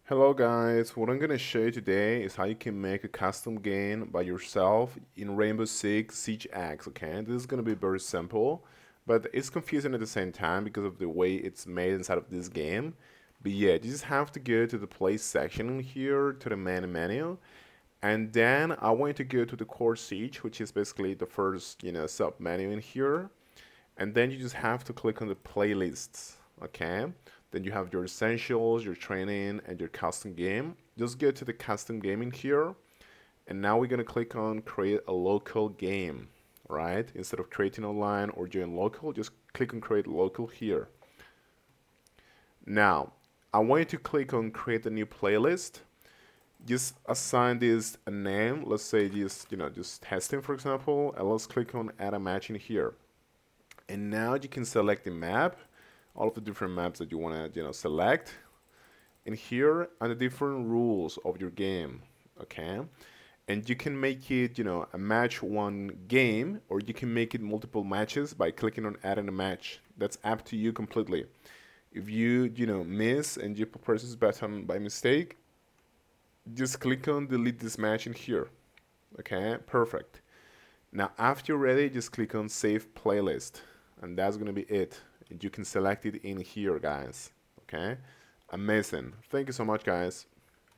Hello guys, what I'm gonna show you today is how you can make a custom game by yourself in Rainbow Six Siege X, okay? This is gonna be very simple, but it's confusing at the same time because of the way it's made inside of this game. But yeah, you just have to go to the play section here, to the main menu, and then I want you to go to the core Siege, which is basically the first, sub menu in here, and then you just have to click on the playlists, okay? Then you have your essentials, your training, and your custom game. Just go to the custom gaming here, and now we're gonna click on create a local game, right? Instead of creating online or doing local, just click on create local here. Now, I want you to click on create a new playlist. Just assign this a name. Let's say just testing, for example, and let's click on add a match in here. And now you can select the map, all of the different maps that you want to select, and here are the different rules of your game, okay? And you can make it a match one game, or you can make it multiple matches by clicking on adding a match. That's up to you completely. If you miss and you press this button by mistake, just click on delete this match in here. Okay, perfect. Now after you're ready, just click on save playlist, and that's gonna be it. And you can select it in here, guys. Okay, amazing. Thank you so much, guys.